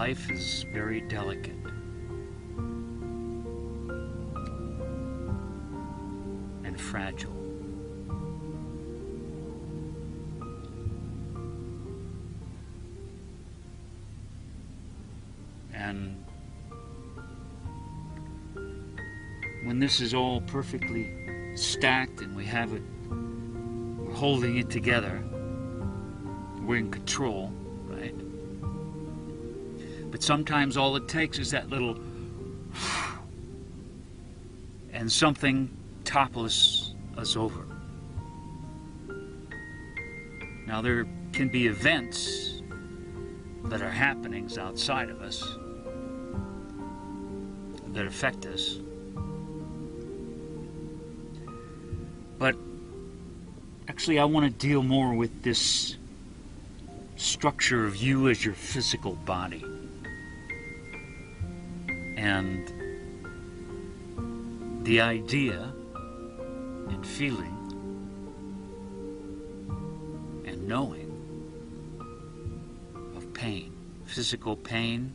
life is very delicate. And fragile. And when this is all perfectly stacked and we have it, we're holding it together, we're in control, right? But sometimes all it takes is that little and something topples us over. Now there can be events that are happenings outside of us that affect us. But actually I want to deal more with this structure of you as your physical body. And the idea and feeling and knowing of pain, physical pain,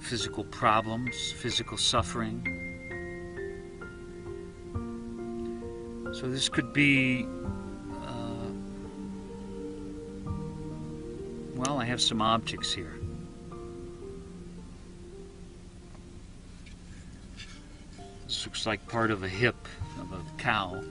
physical problems, physical suffering. So this could be, well, I have some objects here. This looks like part of a hip of a cow.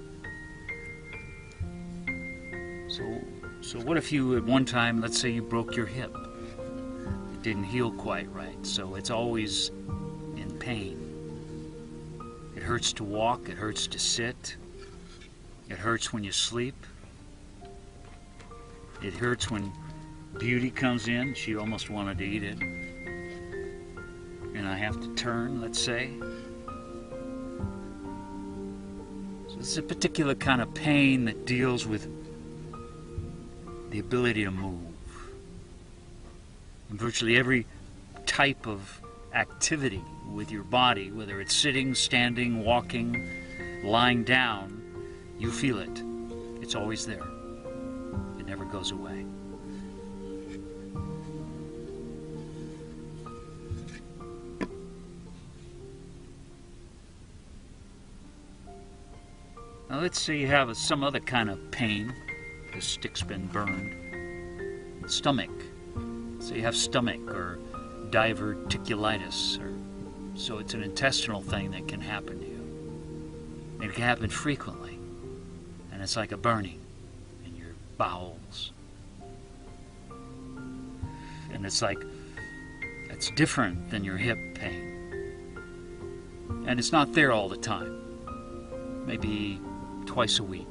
So what if you at one time, let's say you broke your hip? It didn't heal quite right, so it's always in pain. It hurts to walk, it hurts to sit, it hurts when you sleep. It hurts when Beauty comes in, she almost wanted to eat it. And I have to turn, let's say. So it's a particular kind of pain that deals with the ability to move. And virtually every type of activity with your body, whether it's sitting, standing, walking, lying down, you feel it. It's always there. It never goes away. Now let's say you have some other kind of pain. The stick's been burned. Stomach. So you have stomach or diverticulitis, so it's an intestinal thing that can happen to you. And it can happen frequently. And it's like a burning in your bowels. And it's like, it's different than your hip pain. And it's not there all the time. Maybe twice a week.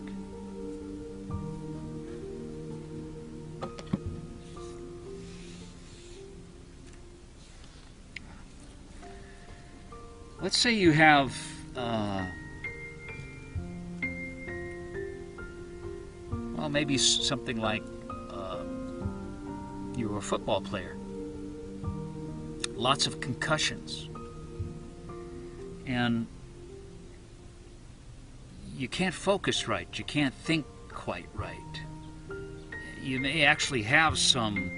Let's say you have well, maybe something like you were a football player. Lots of concussions. And you can't focus right. You can't think quite right. You may actually have some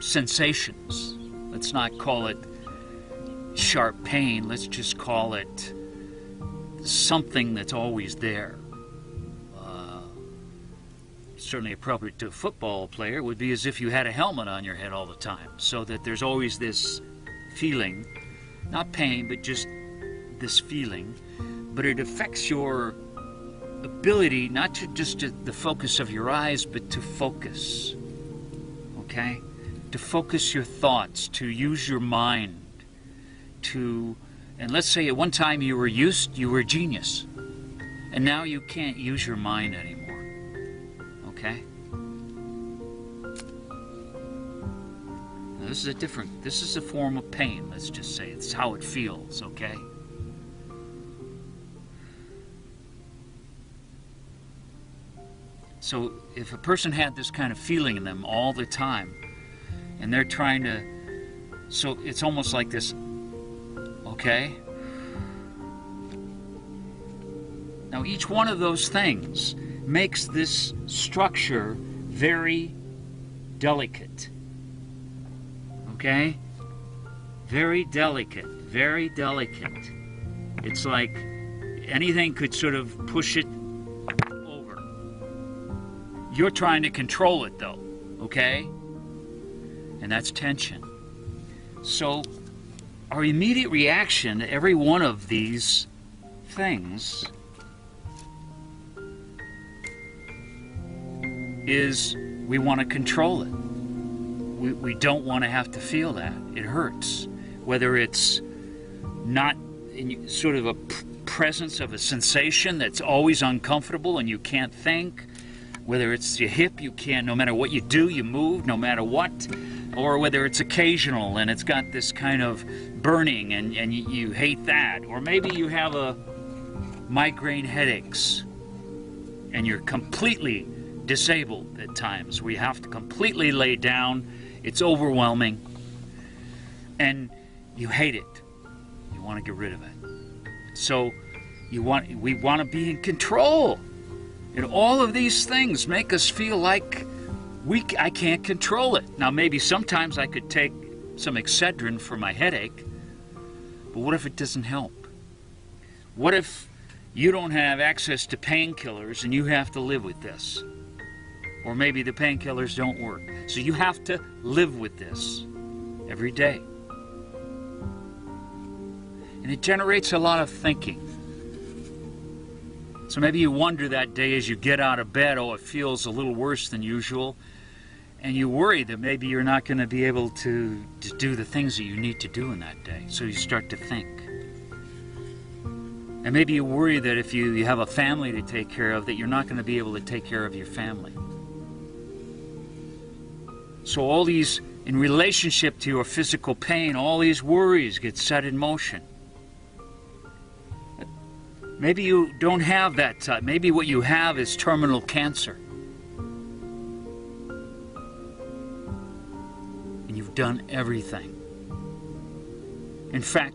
sensations. Let's not call it sharp pain. Let's just call it something that's always there. Certainly appropriate to a football player would be as if you had a helmet on your head all the time, so that there's always this feeling, not pain, but just this feeling. But it affects your ability not to just to the focus of your eyes, but to focus. Okay? To focus your thoughts, to use your mind, and let's say at one time you were a genius, and now you can't use your mind anymore. Okay? Now this is a form of pain, let's just say. It's how it feels, okay? So if a person had this kind of feeling in them all the time, and they're trying to, so it's almost like this, okay? Now each one of those things makes this structure very delicate. Okay? Very delicate, very delicate. It's like anything could sort of push it over. You're trying to control it though, okay? And that's tension. So our immediate reaction to every one of these things is we want to control it. We don't want to have to feel that. It hurts. Whether it's not in sort of a presence of a sensation that's always uncomfortable and you can't think, whether it's your hip, you can't, no matter what you do, you move, no matter what, or whether it's occasional and it's got this kind of burning and you hate that, or maybe you have a migraine headaches and you're completely disabled at times. We have to completely lay down. It's overwhelming and you hate it. You want to get rid of it. So we want to be in control. And all of these things make us feel like I can't control it. Now maybe sometimes I could take some Excedrin for my headache, but what if it doesn't help? What if you don't have access to painkillers and you have to live with this? Or maybe the painkillers don't work. So you have to live with this every day. And it generates a lot of thinking. So maybe you wonder that day as you get out of bed, oh, it feels a little worse than usual. And you worry that maybe you're not going to be able to do the things that you need to do in that day. So you start to think. And maybe you worry that if you have a family to take care of, that you're not going to be able to take care of your family. So all these, in relationship to your physical pain, all these worries get set in motion. Maybe you don't have that type. Maybe what you have is terminal cancer. And you've done everything. In fact,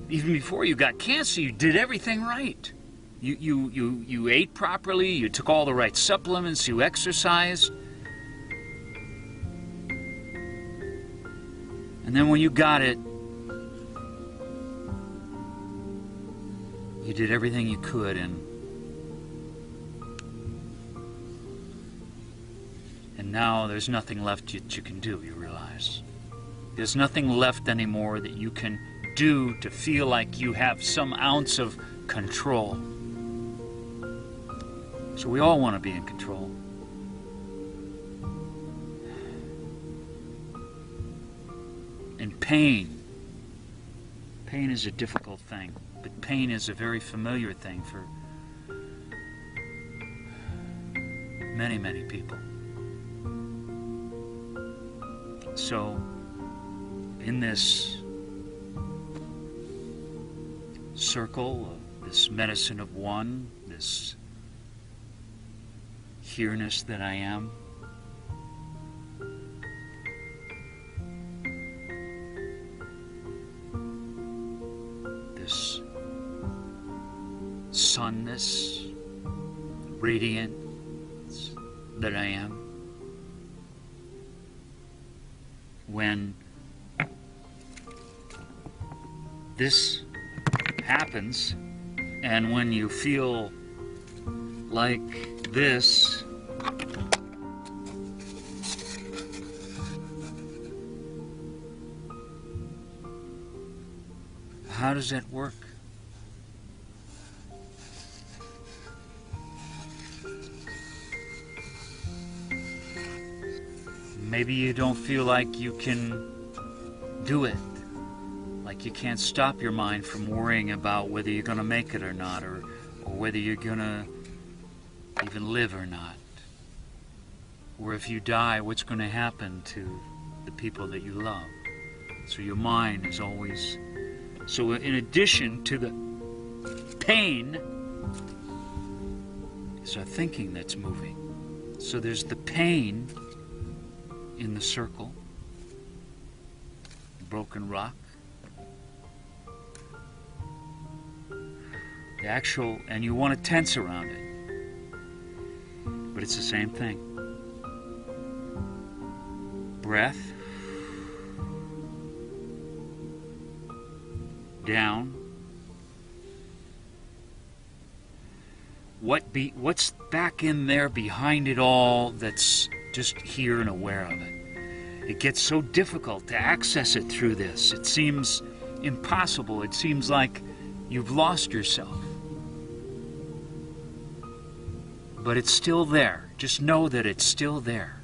even before you got cancer, you did everything right. You ate properly, you took all the right supplements, you exercised. And then when you got it, you did everything you could, and now there's nothing left that you can do, you realize. There's nothing left anymore that you can do to feel like you have some ounce of control. So we all want to be in control. And pain is a difficult thing. But pain is a very familiar thing for many, many people. So, in this circle, this medicine of one, this here-ness that I am, this sunness, radiance that I am. When this happens, and when you feel like this, how does that work? Maybe you don't feel like you can do it. Like you can't stop your mind from worrying about whether you're going to make it or not, or whether you're going to even live or not. Or if you die, what's going to happen to the people that you love. So your mind is always... So in addition to the pain, is our thinking that's moving. So there's the pain in the circle, the broken rock, the actual, and you want to tense around it, but it's the same thing. breath. Down. What's back in there behind it all that's just here and aware of it? It gets so difficult to access it through this. It seems impossible. It seems like you've lost yourself. But it's still there. Just know that it's still there.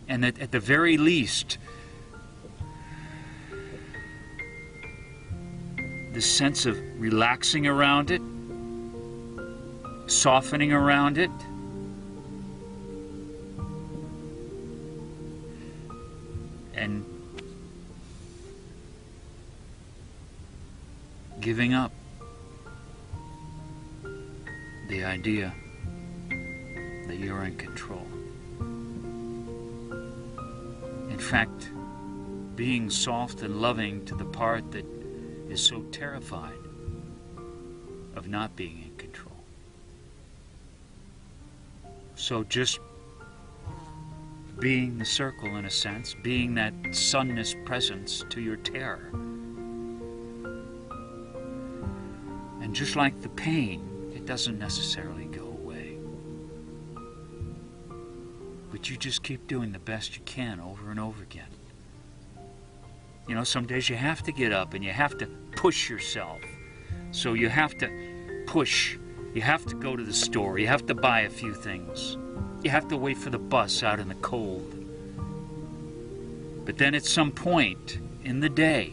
And that at the very least, the sense of relaxing around it, softening around it, and giving up the idea that you're in control. In fact, being soft and loving to the part that is so terrified of not being in control. So just being the circle, in a sense, being that sunness presence to your terror. And just like the pain, it doesn't necessarily go away. But you just keep doing the best you can over and over again. You know, some days you have to get up and you have to push yourself. So you have to push. You have to go to the store. You have to buy a few things. You have to wait for the bus out in the cold. But then at some point in the day,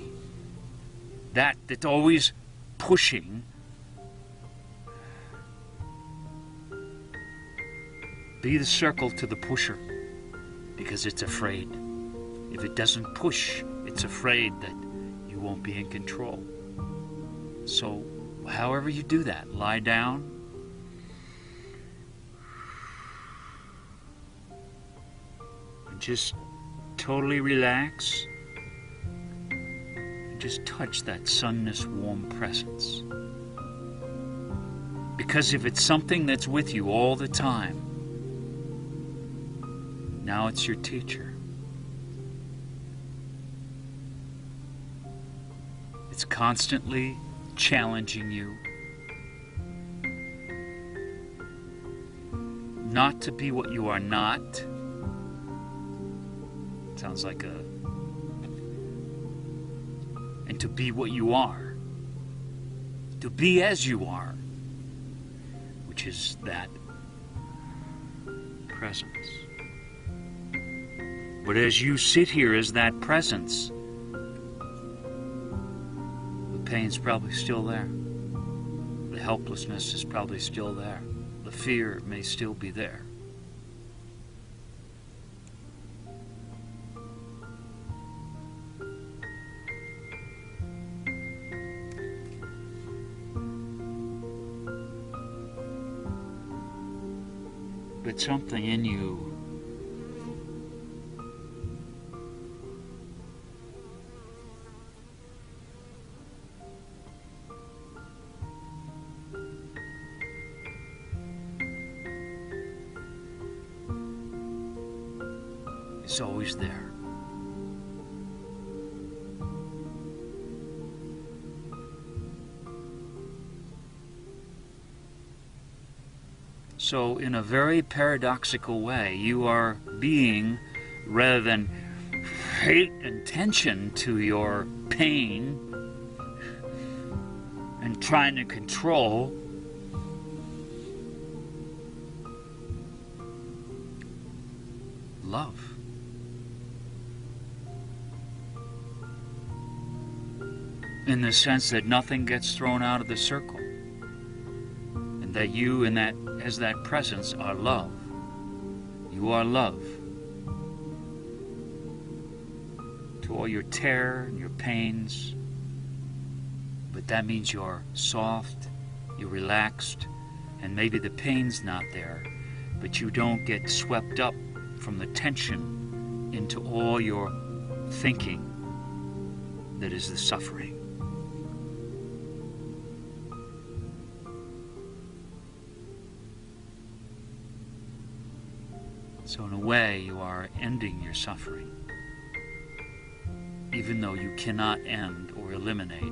that's always pushing, be the circle to the pusher, because it's afraid. If it doesn't push, it's afraid that you won't be in control. So however you do that, lie down, and just totally relax, and just touch that sunness warm presence. Because if it's something that's with you all the time, now it's your teacher. It's constantly challenging you not to be what you are not. Sounds like and to be what you are. To be as you are, which is that presence. But as you sit here as that presence, the pain's probably still there. The helplessness is probably still there. The fear may still be there. But something in you is always there. So in a very paradoxical way, you are being, rather than hate and tension to your pain and trying to control, love. In the sense that nothing gets thrown out of the circle. And that you, in that, as that presence, are love. You are love. To all your terror and your pains. But that means you're soft, you're relaxed, and maybe the pain's not there, but you don't get swept up from the tension into all your thinking that is the suffering. So in a way, you are ending your suffering. even though you cannot end or eliminate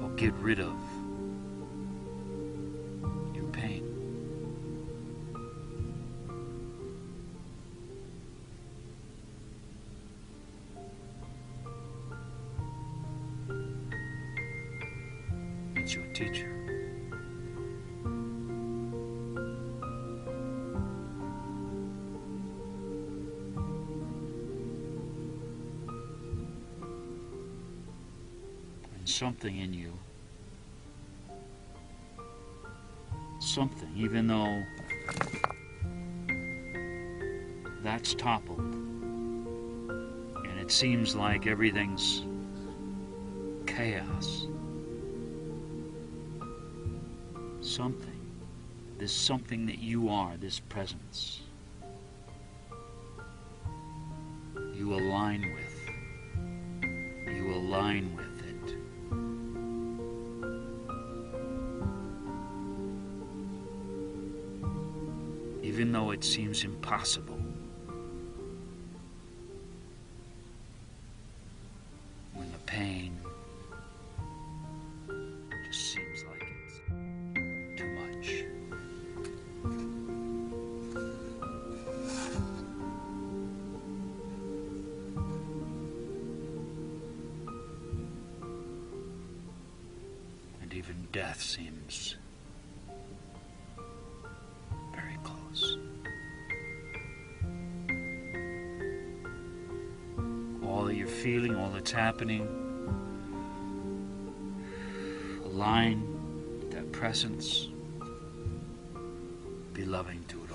or get rid of your pain. It's your teacher. Something in you, something, even though that's toppled and it seems like everything's chaos, something, this something that you are, this presence, you align with it. Even though it seems impossible, when the pain just seems like it's too much. And even death seems very close. All that you're feeling, all that's happening, align with that presence, be loving to it.